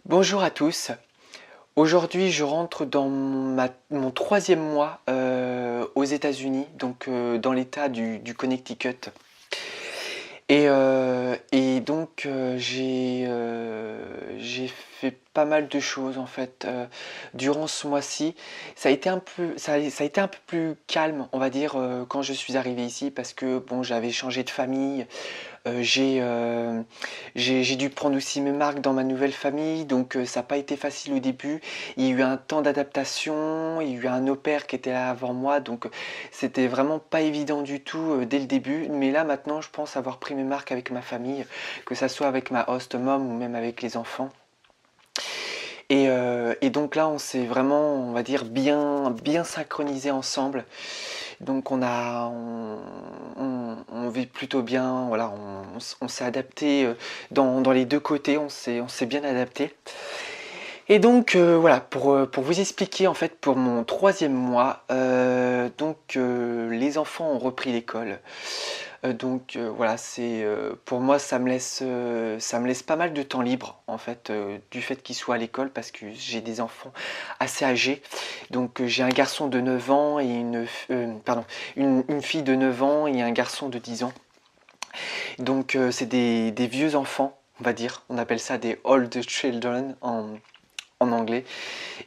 Bonjour à tous. Aujourd'hui, je rentre dans mon troisième mois aux États-Unis, donc dans l'État du Connecticut. Et donc j'ai fait pas mal de choses en fait durant ce mois-ci. Ça a été un peu plus calme, on va dire, quand je suis arrivé ici parce que bon, j'avais changé de famille. Euh, j'ai euh, j'ai dû prendre aussi mes marques dans ma nouvelle famille, donc ça n'a pas été facile au début. Il y a eu un temps d'adaptation, il y a eu un au-pair qui était là avant moi, donc c'était vraiment pas évident du tout dès le début. Mais là maintenant, je pense avoir pris mes marques avec ma famille, que ça soit avec ma host mom ou même avec les enfants. Et donc là, on s'est vraiment, on va dire, bien synchronisé ensemble. Donc on vit plutôt bien, voilà, on s'est adapté dans les deux côtés, on s'est bien adapté. Et donc voilà, pour vous expliquer en fait pour mon troisième mois, les enfants ont repris l'école. Voilà, pour moi ça me laisse pas mal de temps libre en fait du fait qu'ils soient à l'école parce que j'ai des enfants assez âgés. Donc j'ai un garçon de 9 ans et une fille de 9 ans et un garçon de 10 ans. Donc c'est des vieux enfants, on va dire. On appelle ça des old children en anglais.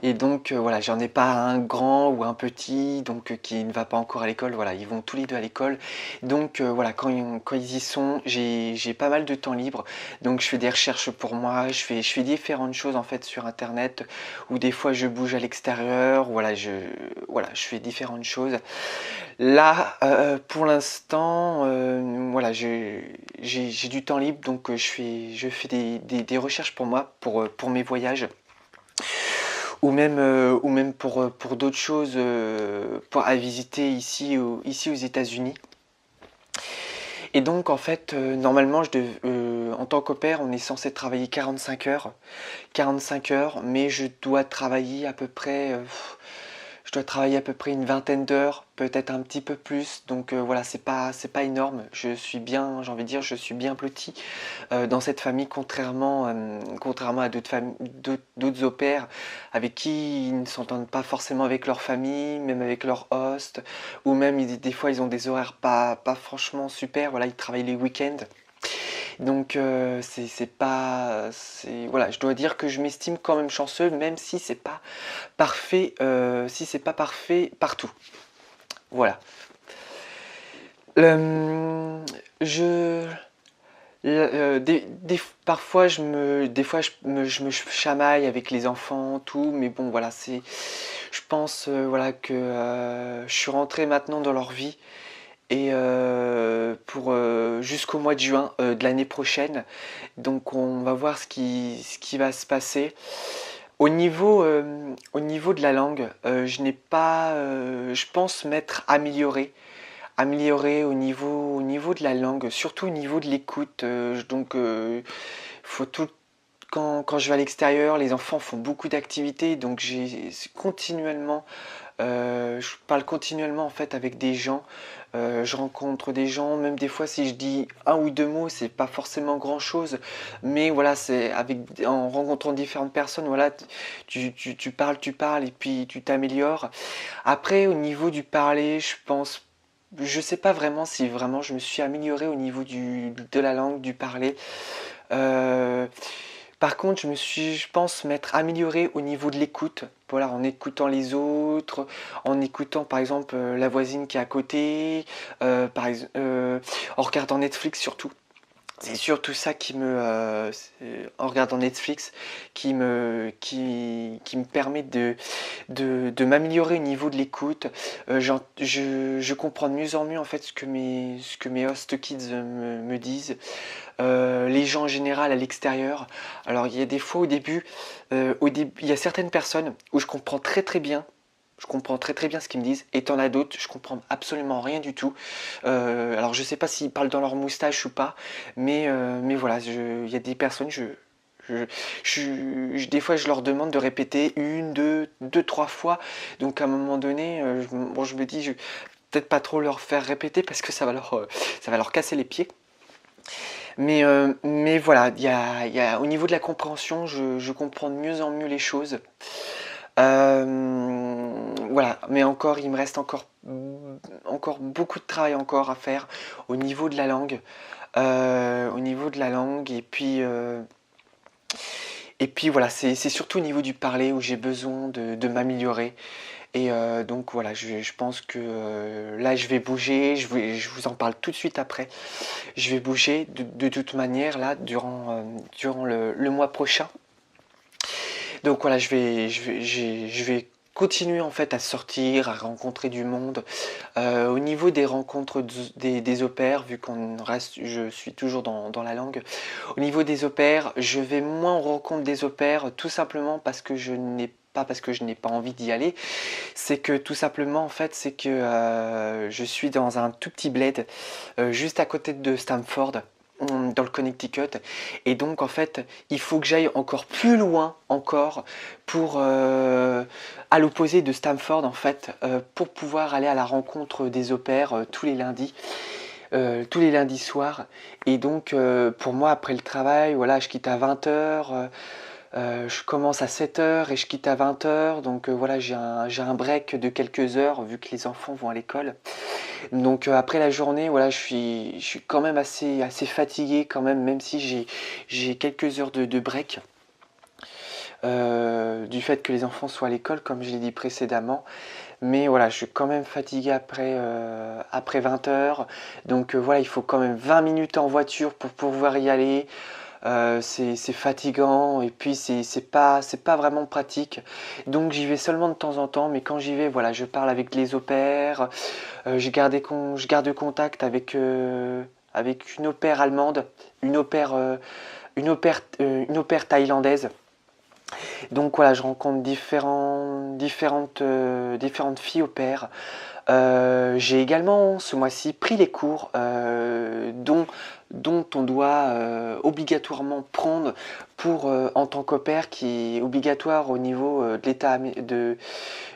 Et donc voilà, j'en ai pas un grand ou un petit donc qui ne va pas encore à l'école. Voilà, ils vont tous les deux à l'école. Donc voilà, quand ils y sont, j'ai pas mal de temps libre. Donc je fais des recherches pour moi, je fais différentes choses en fait sur internet ou des fois je bouge à l'extérieur. Voilà, je fais différentes choses. Là, pour l'instant, voilà, j'ai du temps libre, donc je fais des recherches pour moi, pour mes voyages ou même pour d'autres choses à visiter ici aux États-Unis. Et donc en fait, normalement, en tant qu'au-pair, on est censé travailler 45 heures, mais je dois travailler à peu près une vingtaine d'heures, peut-être un petit peu plus. Donc voilà, c'est pas énorme. J'ai envie de dire, je suis bien blotti dans cette famille, contrairement à d'autres au-pairs avec qui ils ne s'entendent pas forcément avec leur famille, même avec leur host, ou même des fois ils ont des horaires pas franchement super. Voilà, ils travaillent les week-ends. Donc voilà, je dois dire que je m'estime quand même chanceux, même si c'est pas parfait partout. Voilà. Le- je parfois je me chamaille avec les enfants, tout, mais bon voilà, je pense voilà que je suis rentré maintenant dans leur vie et pour jusqu'au mois de juin de l'année prochaine. Donc on va voir ce qui va se passer. Au niveau de la langue, je pense m'être amélioré au niveau de la langue, surtout au niveau de l'écoute. Faut tout, quand je vais à l'extérieur, les enfants font beaucoup d'activités, donc je parle continuellement en fait avec des gens. Je rencontre des gens, même des fois si je dis un ou deux mots, c'est pas forcément grand chose, mais voilà, en rencontrant différentes personnes, voilà, tu parles et puis tu t'améliores. Après, au niveau du parler, je sais pas vraiment si vraiment je me suis amélioré au niveau de la langue, du parler. Euh, Par contre, je pense, m'être amélioré au niveau de l'écoute. Voilà, en écoutant les autres, en écoutant par exemple la voisine qui est à côté, en regardant Netflix surtout. C'est surtout ça en regardant Netflix, qui me permet de m'améliorer au niveau de l'écoute. Je comprends de mieux en mieux en fait ce que mes host kids me disent. Les gens en général à l'extérieur. Alors il y a des fois il y a certaines personnes où je comprends très très bien ce qu'ils me disent, et t'en as d'autres, je comprends absolument rien du tout. Alors je sais pas s'ils parlent dans leur moustache ou pas, mais voilà, il y a des personnes, des fois je leur demande de répéter deux, trois fois, donc à un moment donné, je me dis, je vais peut-être pas trop leur faire répéter parce que ça va leur casser les pieds. Mais voilà, au niveau de la compréhension, je comprends de mieux en mieux les choses. Voilà, mais encore, il me reste encore beaucoup de travail encore à faire au niveau de la langue. Au niveau de la langue, et puis voilà, c'est surtout au niveau du parler où j'ai besoin de m'améliorer. Et donc voilà, je pense que là je vais bouger, je vous en parle tout de suite après. Je vais bouger de toute manière là durant le mois prochain. Donc voilà, je vais continuer en fait à sortir, à rencontrer du monde. Au niveau des rencontres des au pairs, vu qu'on reste, je suis toujours dans la langue. Au niveau des au pairs, je vais moins en rencontre des au pairs, tout simplement parce que je n'ai pas envie d'y aller. C'est que tout simplement en fait, c'est que je suis dans un tout petit bled juste à côté de Stamford, dans le Connecticut, et donc en fait il faut que j'aille encore plus loin encore pour à l'opposé de Stamford en fait, pour pouvoir aller à la rencontre des au pairs tous les lundis soirs. Et donc pour moi après le travail, voilà, je quitte à 20h. Je commence à 7h et je quitte à 20h, donc voilà, j'ai un break de quelques heures vu que les enfants vont à l'école. Donc après la journée, voilà, je suis quand même assez fatigué quand même, même si j'ai quelques heures de break. Du fait que les enfants soient à l'école, comme je l'ai dit précédemment. Mais voilà, je suis quand même fatigué après 20 heures. Donc voilà, il faut quand même 20 minutes en voiture pour pouvoir y aller. C'est fatigant et puis c'est pas vraiment pratique. Donc j'y vais seulement de temps en temps, mais quand j'y vais, voilà, je parle avec les au pairs. Je garde contact avec une au pair allemande, une au pair, une au pair thaïlandaise. Donc voilà, je rencontre différentes filles au pair. J'ai également ce mois-ci pris les cours dont on doit obligatoirement prendre pour en tant qu'au pair, qui est obligatoire au niveau de l'état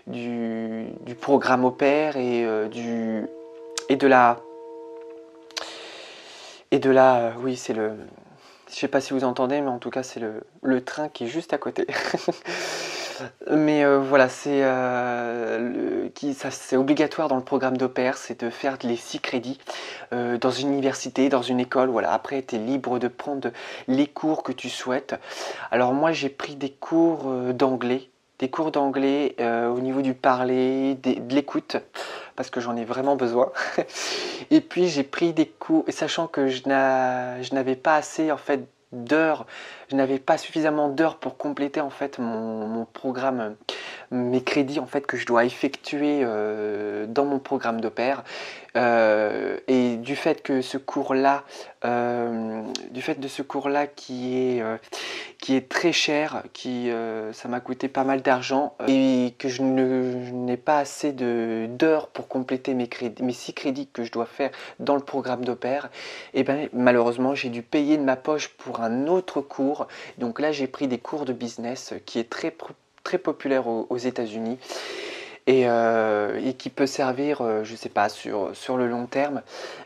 du programme au pair et de la oui, c'est le, je sais pas si vous entendez, mais en tout cas c'est le train qui est juste à côté. Mais voilà, c'est obligatoire dans le programme d'au pair, c'est de faire les 6 crédits dans une université, dans une école. Voilà, après tu es libre de prendre les cours que tu souhaites. Alors moi j'ai pris des cours d'anglais. Des cours d'anglais au niveau du parler, de l'écoute, parce que j'en ai vraiment besoin. Et puis j'ai pris des cours, et sachant que je n'avais pas assez en fait d'heures, je n'avais pas suffisamment d'heures pour compléter en fait mon programme, mes crédits en fait que je dois effectuer dans mon programme de pair. Et du fait que ce cours-là, du fait de ce cours-là qui est très cher, ça m'a coûté pas mal d'argent et que je n'ai pas assez d'heures pour compléter mes 6 crédits que je dois faire dans le programme de pair, et ben malheureusement j'ai dû payer de ma poche pour un autre cours. Donc là j'ai pris des cours de business qui est très populaire aux États-Unis et qui peut servir, je sais pas, sur le long terme.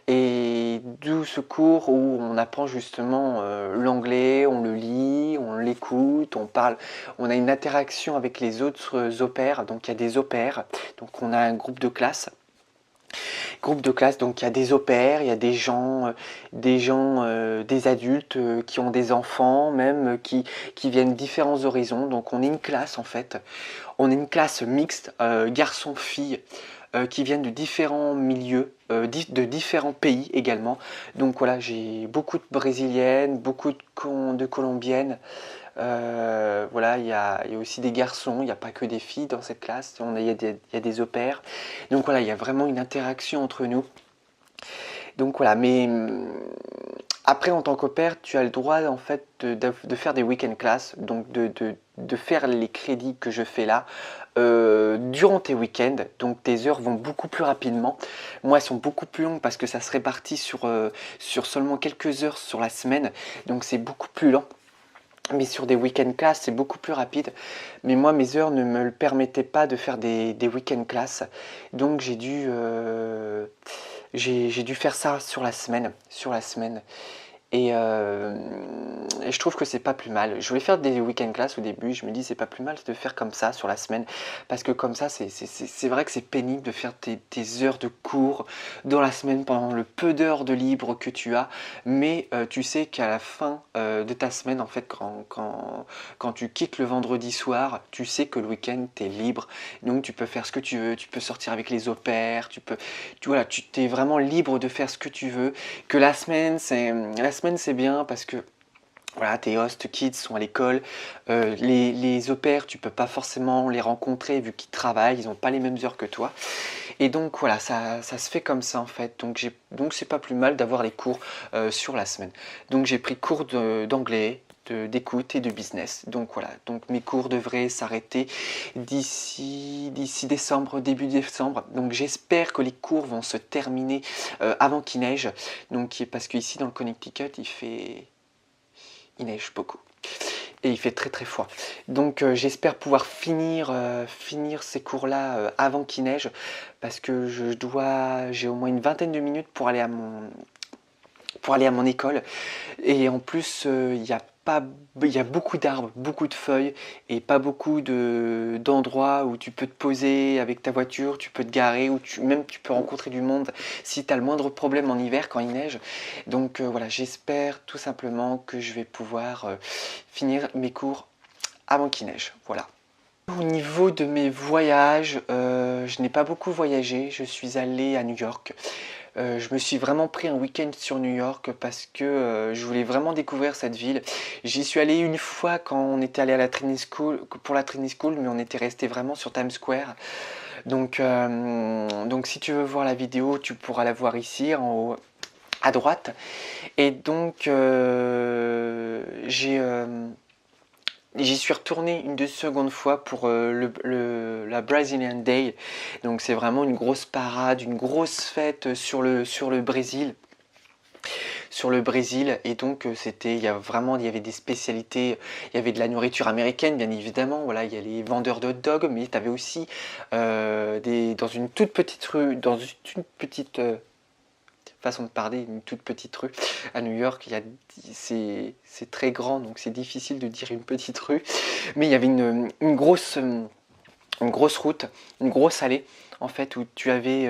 Et d'où ce cours où on apprend justement l'anglais, on le lit, on l'écoute, on parle, on a une interaction avec les autres au pairs. Donc il y a des au pairs, donc on a un groupe de classe, donc il y a des au pairs, il y a des adultes qui ont des enfants, même qui viennent de différents horizons. Donc on est une classe en fait, on est une classe mixte, garçons-filles, qui viennent de différents milieux, de différents pays également. Donc voilà, j'ai beaucoup de brésiliennes, beaucoup de colombiennes. Voilà, il y a aussi des garçons, il n'y a pas que des filles dans cette classe, il y a des au pairs. Donc voilà, il y a vraiment une interaction entre nous. Donc voilà, mais après en tant qu'au pair, tu as le droit en fait de faire des week-end classes, donc de faire les crédits que je fais là durant tes week-ends. Donc tes heures vont beaucoup plus rapidement. Moi, elles sont beaucoup plus longues parce que ça se répartit sur seulement quelques heures sur la semaine, donc c'est beaucoup plus lent. Mais sur des week-end classes, c'est beaucoup plus rapide. Mais moi, mes heures ne me le permettaient pas de faire des week-end classes. Donc j'ai dû faire ça sur la semaine. Et je trouve que c'est pas plus mal. Je voulais faire des week-end class au début, je me dis c'est pas plus mal de faire comme ça sur la semaine, parce que comme ça c'est vrai que c'est pénible de faire tes heures de cours dans la semaine pendant le peu d'heures de libre que tu as, mais tu sais qu'à la fin de ta semaine, en fait, quand tu quittes le vendredi soir, tu sais que le week-end tu es libre, donc tu peux faire ce que tu veux, tu peux sortir avec les au pairs, voilà, tu t'es vraiment libre de faire ce que tu veux, que la semaine c'est bien parce que voilà, tes host kids sont à l'école, les au pairs, tu peux pas forcément les rencontrer vu qu'ils travaillent, ils n'ont pas les mêmes heures que toi. Et donc voilà, ça se fait comme ça en fait. Donc c'est pas plus mal d'avoir les cours sur la semaine. Donc j'ai pris cours d'anglais, d'écoute et de business. Donc voilà, donc mes cours devraient s'arrêter d'ici décembre, début décembre. Donc j'espère que les cours vont se terminer avant qu'il neige. Donc parce qu'ici dans le Connecticut, il neige beaucoup. Et il fait très très froid. Donc j'espère pouvoir finir ces cours-là avant qu'il neige, parce que j'ai au moins une vingtaine de minutes pour aller à mon école. Et en plus, il y a beaucoup d'arbres, beaucoup de feuilles et pas beaucoup d'endroits où tu peux te poser avec ta voiture, tu peux te garer, ou même tu peux rencontrer du monde si tu as le moindre problème en hiver quand il neige. Donc voilà, j'espère tout simplement que je vais pouvoir finir mes cours avant qu'il neige. Voilà. Au niveau de mes voyages, je n'ai pas beaucoup voyagé. Je suis allé à New York. Je me suis vraiment pris un week-end sur New York parce que je voulais vraiment découvrir cette ville. J'y suis allé une fois quand on était allé à la Trinity School, pour la Trinity School, mais on était resté vraiment sur Times Square. Donc si tu veux voir la vidéo, tu pourras la voir ici en haut à droite. Et donc j'y suis retourné une seconde fois pour la Brazilian Day. Donc c'est vraiment une grosse parade, une grosse fête sur le Brésil. Sur le Brésil, et donc il y avait des spécialités, il y avait de la nourriture américaine bien évidemment, voilà, il y a les vendeurs de hot dogs, mais tu avais aussi dans une toute petite rue, dans une petite façon de parler, une toute petite rue à New York, c'est très grand, donc c'est difficile de dire une petite rue, mais il y avait une grosse route, une grosse allée en fait, où tu avais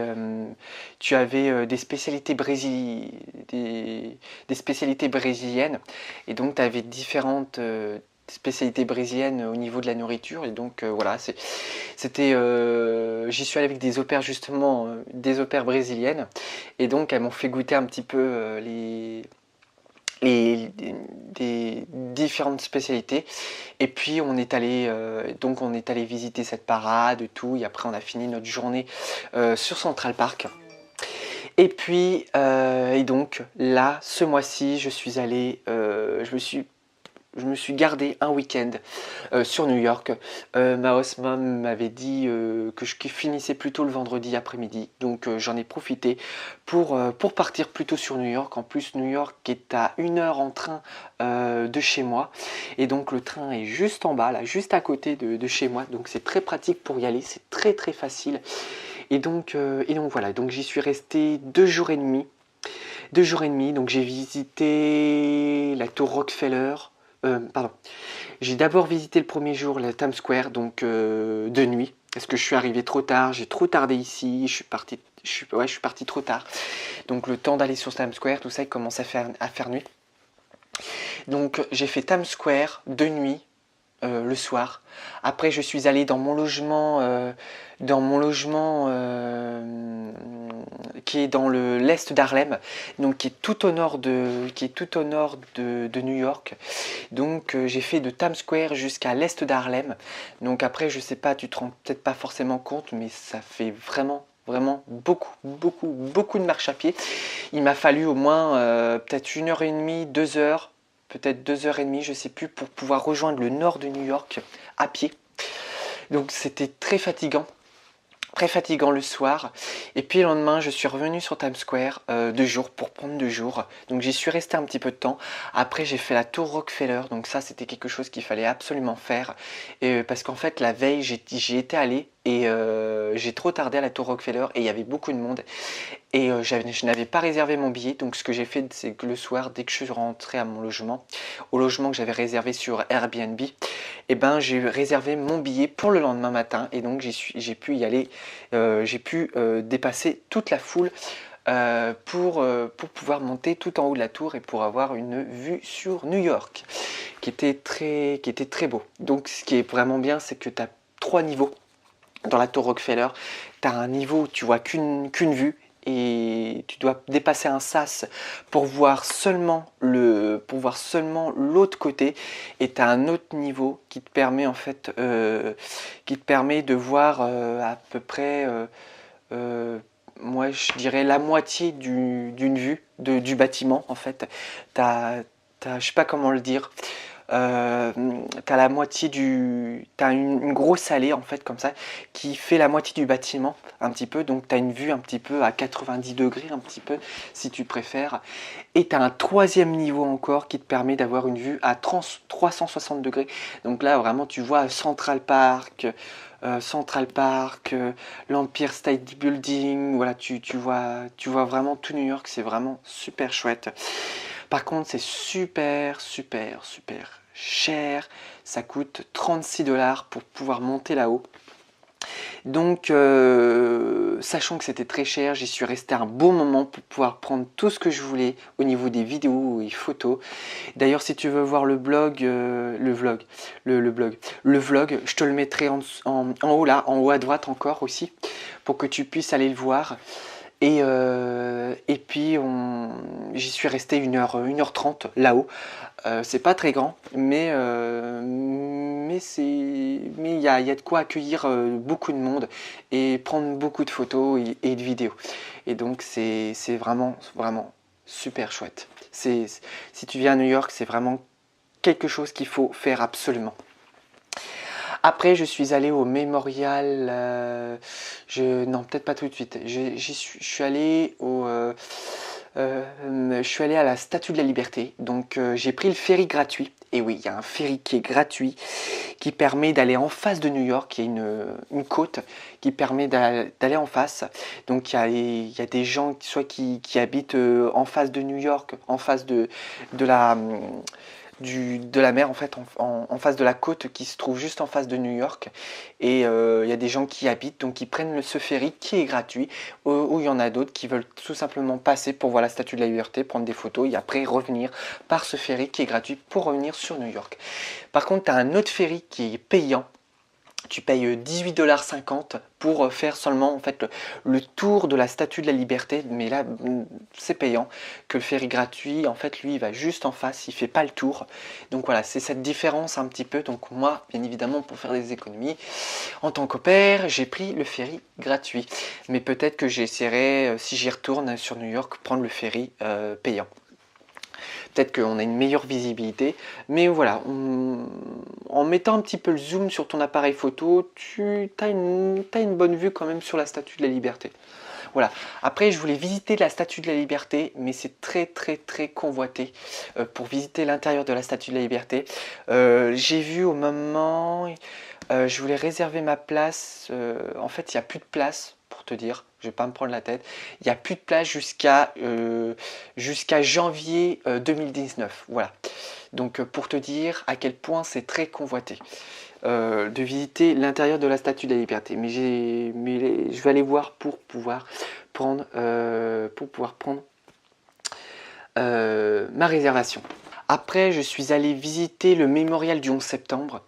des spécialités des spécialités brésiliennes, et donc tu avais différentes spécialités brésiliennes au niveau de la nourriture. Et donc voilà, j'y suis allé avec des au pairs, justement, des au pairs brésiliennes, et donc elles m'ont fait goûter un petit peu des différentes spécialités. Et puis on est allé visiter cette parade et tout, et après on a fini notre journée sur Central Park. Et puis et donc là, ce mois-ci, je me suis gardé un week-end sur New York. Ma host mom m'avait dit que je finissais plutôt le vendredi après-midi. Donc j'en ai profité pour partir plutôt sur New York. En plus, New York est à 1 heure en train de chez moi. Et donc le train est juste en bas, là, juste à côté de chez moi. Donc c'est très pratique pour y aller. C'est très très facile. Et donc voilà. Donc j'y suis resté 2 jours et demi. 2 jours et demi. Donc j'ai visité la tour Rockefeller. Pardon. J'ai d'abord visité le premier jour la Times Square, donc de nuit, parce que je suis arrivé trop tard, j'ai trop tardé ici, je suis parti trop tard. Donc le temps d'aller sur Times Square, tout ça, il commence à faire nuit. Donc j'ai fait Times Square de nuit, le soir. Après, je suis allé dans mon logement, qui est dans l'est d'Harlem, donc qui est tout au nord de New York. Donc j'ai fait de Times Square jusqu'à l'est d'Harlem. Donc après, je sais pas, tu te rends peut-être pas forcément compte, mais ça fait vraiment beaucoup de marche à pied. Il m'a fallu au moins peut-être 1 heure et demie, 2 heures, peut-être 2 heures et demie, je sais plus, pour pouvoir rejoindre le nord de New York à pied. Donc c'était très fatigant le soir. Et puis le lendemain, je suis revenu sur Times Square 2 jours, pour prendre 2 jours. Donc j'y suis resté un petit peu de temps. Après, j'ai fait la tour Rockefeller. Donc ça, c'était quelque chose qu'il fallait absolument faire. Parce qu'en fait, la veille, j'y étais allé et j'ai trop tardé à la Tour Rockefeller et il y avait beaucoup de monde et je n'avais pas réservé mon billet. Donc ce que j'ai fait, c'est que le soir, dès que je suis rentré à mon logement, au logement que j'avais réservé sur Airbnb, et ben j'ai réservé mon billet pour le lendemain matin et donc j'ai pu y aller, j'ai pu dépasser toute la foule pour pouvoir monter tout en haut de la tour et pour avoir une vue sur New York qui était très beau. Donc ce qui est vraiment bien, c'est que tu as 3 niveaux dans la tour Rockefeller. Tu as un niveau où tu vois qu'une vue et tu dois dépasser un sas pour voir seulement l'autre côté, et tu as un autre niveau qui te permet en fait de voir à peu près moi je dirais la moitié d'une vue du bâtiment en fait. Je sais pas comment le dire. T'as la moitié t'as une grosse allée en fait comme ça qui fait la moitié du bâtiment un petit peu, donc t'as une vue un petit peu à 90 degrés un petit peu si tu préfères, et t'as un 3e niveau encore qui te permet d'avoir une vue à 360 degrés. Donc là vraiment tu vois Central Park, l'Empire State Building, voilà, tu vois vraiment tout New York, c'est vraiment super chouette. Par contre, c'est super cher. Ça coûte 36 $ pour pouvoir monter là-haut. Donc, sachant que c'était très cher, j'y suis resté un bon moment pour pouvoir prendre tout ce que je voulais au niveau des vidéos et photos. D'ailleurs, si tu veux voir le vlog, je te le mettrai en haut là, en haut à droite encore aussi, pour que tu puisses aller le voir. Et puis j'y suis resté 1h30 là-haut. C'est pas très grand, mais il y a de quoi accueillir beaucoup de monde et prendre beaucoup de photos et de vidéos. Et donc c'est vraiment super chouette. Si tu viens à New York, c'est vraiment quelque chose qu'il faut faire absolument. Après, je suis allé au Mémorial. Non, peut-être pas tout de suite. Je suis allé je suis allé à la Statue de la Liberté. Donc, j'ai pris le ferry gratuit. Et oui, il y a un ferry qui est gratuit, qui permet d'aller en face de New York. Il y a une côte qui permet d'aller en face. Donc, il y a des gens qui habitent en face de New York, en face de la mer en fait, en face de la côte qui se trouve juste en face de New York, et il y a des gens qui habitent, donc ils prennent ce ferry qui est gratuit, où il y en a d'autres qui veulent tout simplement passer pour voir la Statue de la Liberté, prendre des photos et après revenir par ce ferry qui est gratuit pour revenir sur New York. Par contre, tu as un autre ferry qui est payant. Tu payes 18,50 $ pour faire seulement en fait le tour de la Statue de la Liberté, mais là c'est payant. Que le ferry gratuit, en fait lui il va juste en face, il fait pas le tour. Donc voilà, c'est cette différence un petit peu. Donc moi, bien évidemment, pour faire des économies, en tant qu'au-pair, j'ai pris le ferry gratuit. Mais peut-être que j'essaierai, si j'y retourne sur New York, prendre le ferry payant. Peut-être qu'on a une meilleure visibilité, mais voilà, en mettant un petit peu le zoom sur ton appareil photo, tu as une bonne vue quand même sur la Statue de la Liberté. Voilà. Après, je voulais visiter la Statue de la Liberté, mais c'est très convoité pour visiter l'intérieur de la Statue de la Liberté. J'ai vu au moment, je voulais réserver ma place. En fait, il n'y a plus de place, pour te dire. Je vais pas me prendre la tête. Il n'y a plus de place jusqu'à janvier 2019. Voilà. Donc, pour te dire à quel point c'est très convoité. De visiter l'intérieur de la Statue de la Liberté. Mais je vais aller voir pour pouvoir prendre ma réservation. Après, je suis allé visiter le mémorial du 11 septembre.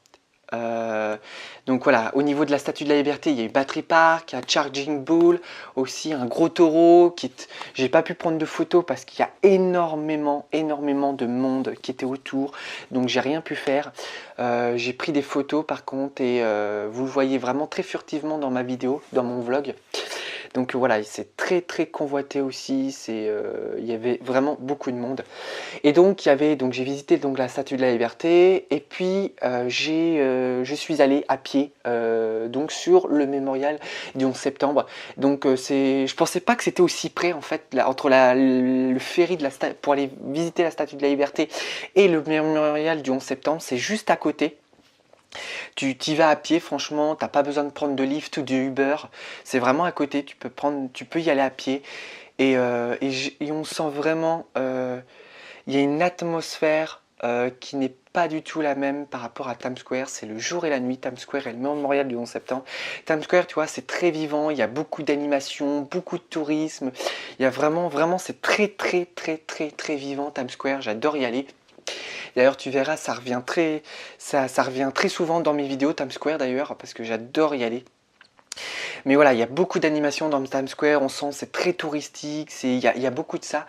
Donc voilà, au niveau de la Statue de la Liberté, il y a eu Battery Park, il y a Charging Bull, aussi un gros taureau. J'ai pas pu prendre de photos parce qu'il y a énormément de monde qui était autour, donc j'ai rien pu faire. J'ai pris des photos par contre, et vous le voyez vraiment très furtivement dans ma vidéo, dans mon vlog. Donc voilà, c'est très convoité aussi, il y avait vraiment beaucoup de monde. Et donc j'ai visité donc la Statue de la Liberté, et puis je suis allé à pied donc sur le mémorial du 11 septembre. Donc je pensais pas que c'était aussi près en fait entre le ferry pour aller visiter la Statue de la Liberté et le mémorial du 11 septembre, c'est juste à côté. Tu t'y vas à pied, franchement, t'as pas besoin de prendre de Lyft ou de Uber. C'est vraiment à côté, tu peux y aller à pied. Et on sent vraiment, il y a une atmosphère qui n'est pas du tout la même par rapport à Times Square. C'est le jour et la nuit. Times Square est le mémorial du 11 septembre. Times Square, tu vois, c'est très vivant. Il y a beaucoup d'animation, beaucoup de tourisme. Il y a vraiment, vraiment, c'est très, très, très, très, très vivant Times Square. J'adore y aller. D'ailleurs, tu verras, ça revient très souvent dans mes vidéos Times Square d'ailleurs, parce que j'adore y aller. Mais voilà, il y a beaucoup d'animations dans Times Square, on sent c'est très touristique, il y a beaucoup de ça.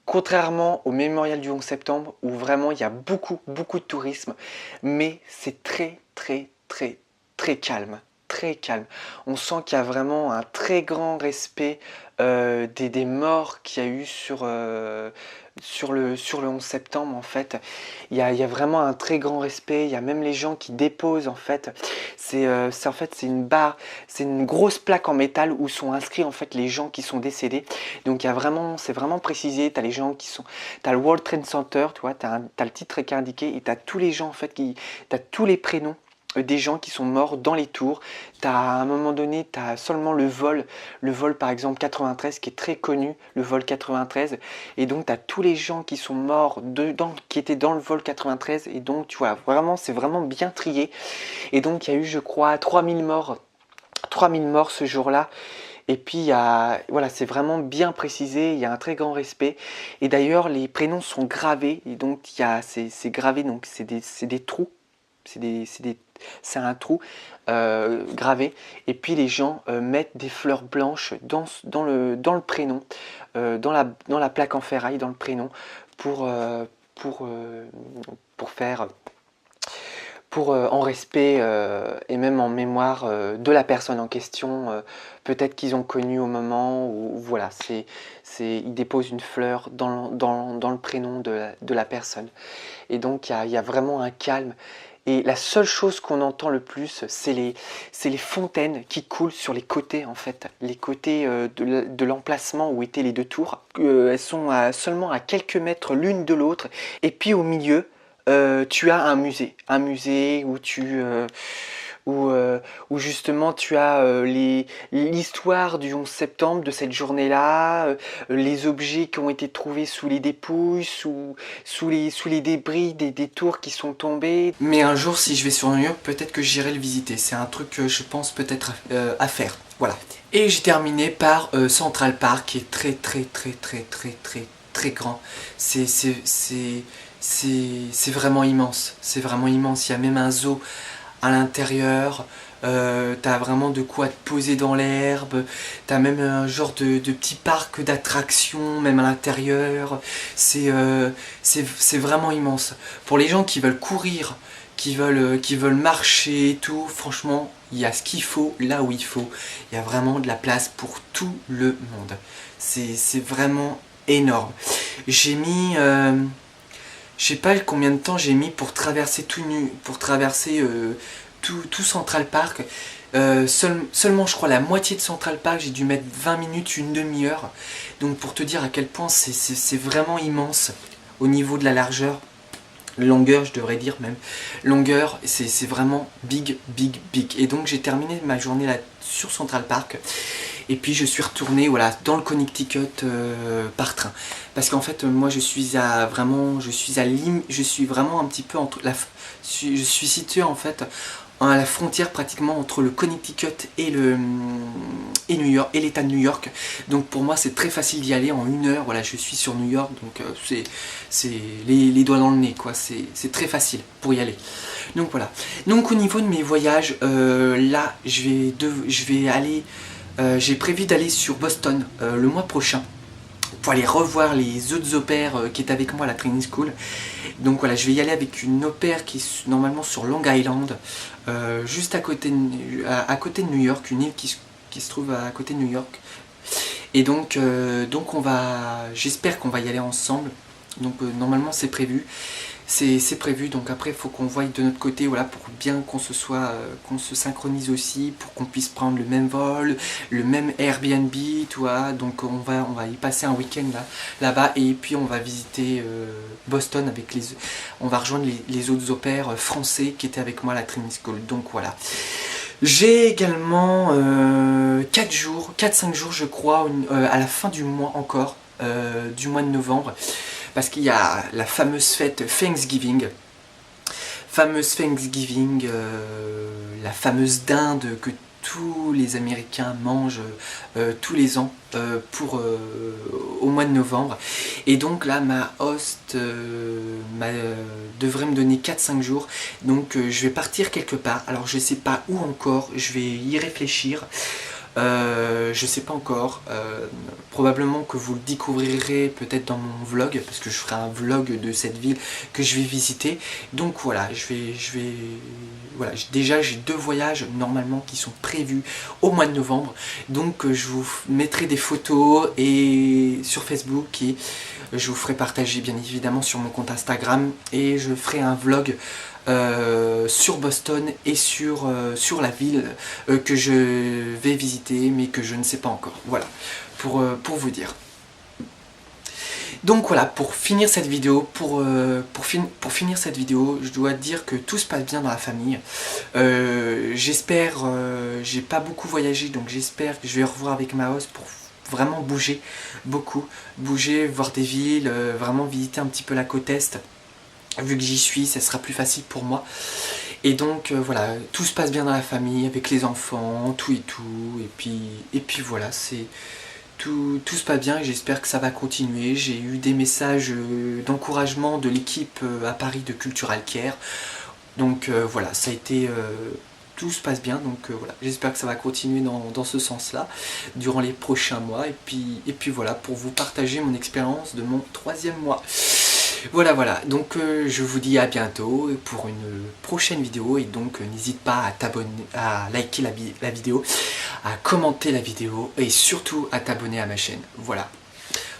Contrairement au mémorial du 11 septembre, où vraiment il y a beaucoup, beaucoup de tourisme, mais c'est très, très, très, très calme. Très calme. On sent qu'il y a vraiment un très grand respect des morts qu'il y a eu sur le 11 septembre en fait. Il y a vraiment un très grand respect. Il y a même les gens qui déposent en fait. En fait c'est une barre, c'est une grosse plaque en métal où sont inscrits en fait les gens qui sont décédés. Donc il y a vraiment, c'est vraiment précisé. T'as les gens qui sont, t'as le World Trade Center, tu vois, t'as le titre qui est indiqué et t'as tous les gens en fait t'as tous les prénoms des gens qui sont morts dans les tours. À un moment donné, tu as seulement le vol par exemple 93 qui est très connu, le vol 93, et donc tu as tous les gens qui sont morts qui étaient dans le vol 93, et donc tu vois, vraiment, c'est vraiment bien trié, et donc il y a eu, je crois, 3000 morts ce jour-là. Et puis, voilà, c'est vraiment bien précisé, il y a un très grand respect. Et d'ailleurs, les prénoms sont gravés, et donc c'est gravé, donc c'est des trous, c'est un trou gravé, et puis les gens mettent des fleurs blanches dans le prénom, dans la plaque en ferraille, dans le prénom, pour, pour, euh, pour faire en respect et même en mémoire de la personne en question, peut-être qu'ils ont connu au moment où voilà, ils déposent une fleur dans le prénom de la personne. Et donc il y a vraiment un calme. Et la seule chose qu'on entend le plus, c'est les fontaines qui coulent sur les côtés en fait. Les côtés de l'emplacement où étaient les deux tours. Elles sont seulement à quelques mètres l'une de l'autre. Et puis au milieu, tu as un musée où justement tu as l'histoire du 11 septembre, de cette journée-là, les objets qui ont été trouvés sous les dépouilles, sous les débris des tours qui sont tombées. Mais un jour, si je vais sur New York, peut-être que j'irai le visiter. C'est un truc que je pense peut-être à faire. Voilà. Et j'ai terminé par Central Park, qui est très très très très très très très grand. C'est vraiment immense. C'est vraiment immense. Il y a même un zoo à l'intérieur. T'as vraiment de quoi te poser dans l'herbe. T'as même un genre de petit parc d'attractions, même à l'intérieur. C'est vraiment immense. Pour les gens qui veulent courir, qui veulent marcher et tout, franchement, il y a ce qu'il faut là où il faut. Il y a vraiment de la place pour tout le monde. C'est vraiment énorme. J'ai mis... je sais pas combien de temps j'ai mis pour traverser tout Central Park. Seulement je crois la moitié de Central Park, j'ai dû mettre 20 minutes, une demi-heure. Donc pour te dire à quel point c'est vraiment immense au niveau de la largeur. Longueur, je devrais dire même. Longueur, c'est vraiment big, big, big. Et donc j'ai terminé ma journée là sur Central Park. Et puis je suis retourné voilà, dans le Connecticut par train. Parce qu'en fait, moi je suis vraiment un petit peu entre je suis situé en fait à la frontière pratiquement entre le Connecticut et New York, et l'État de New York. Donc pour moi c'est très facile d'y aller en 1 heure. Voilà, je suis sur New York, donc c'est les doigts dans le nez quoi. C'est très facile pour y aller. Donc voilà. Donc au niveau de mes voyages, là je vais aller. J'ai prévu d'aller sur Boston le mois prochain pour aller revoir les autres au pairs qui est avec moi à la training school. Donc voilà, je vais y aller avec une au pair qui est normalement sur Long Island, juste à côté de New York, une île qui se trouve à côté de New York. Et donc j'espère qu'on va y aller ensemble. Donc normalement c'est prévu. c'est prévu, donc après il faut qu'on voie de notre côté, voilà, pour bien qu'on qu'on se synchronise aussi, pour qu'on puisse prendre le même vol, le même Airbnb, tu vois. Donc on va y passer un week-end là-bas, et puis on va visiter Boston avec on va rejoindre les autres au pairs français qui étaient avec moi à la Training School. Donc voilà. J'ai également 4-5 jours je crois, à la fin du mois encore, du mois de novembre, parce qu'il y a la fameuse fête Thanksgiving. La fameuse dinde que tous les Américains mangent tous les ans au mois de novembre. Et donc là, ma host devrait me donner 4-5 jours. Donc je vais partir quelque part. Alors je sais pas où encore, je vais y réfléchir. Je sais pas encore, probablement que vous le découvrirez peut-être dans mon vlog, parce que je ferai un vlog de cette ville que je vais visiter. Donc voilà, voilà, déjà j'ai 2 voyages normalement qui sont prévus au mois de novembre, donc je vous mettrai des photos et sur Facebook, et je vous ferai partager bien évidemment sur mon compte Instagram, et je ferai un vlog sur Boston et sur la ville que je vais visiter, mais que je ne sais pas encore. Voilà, pour vous dire. Donc voilà, pour finir cette vidéo, pour finir cette vidéo, je dois dire que tout se passe bien dans la famille. J'espère, j'ai pas beaucoup voyagé, donc j'espère que je vais revoir avec ma host pour vraiment bouger, voir des villes, vraiment visiter un petit peu la côte est. Vu que j'y suis, ça sera plus facile pour moi. Et donc voilà, tout se passe bien dans la famille, avec les enfants, tout et tout. Et puis voilà, tout se passe bien, et j'espère que ça va continuer. J'ai eu des messages d'encouragement de l'équipe à Paris de Cultural Care. Donc voilà, ça a été... tout se passe bien, donc voilà, j'espère que ça va continuer dans ce sens-là durant les prochains mois. Et puis voilà, pour vous partager mon expérience de mon 3e mois. Voilà, donc je vous dis à bientôt pour une prochaine vidéo, et donc n'hésite pas à t'abonner, à liker la vidéo, à commenter la vidéo, et surtout à t'abonner à ma chaîne. Voilà.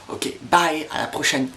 Ok, bye, à la prochaine.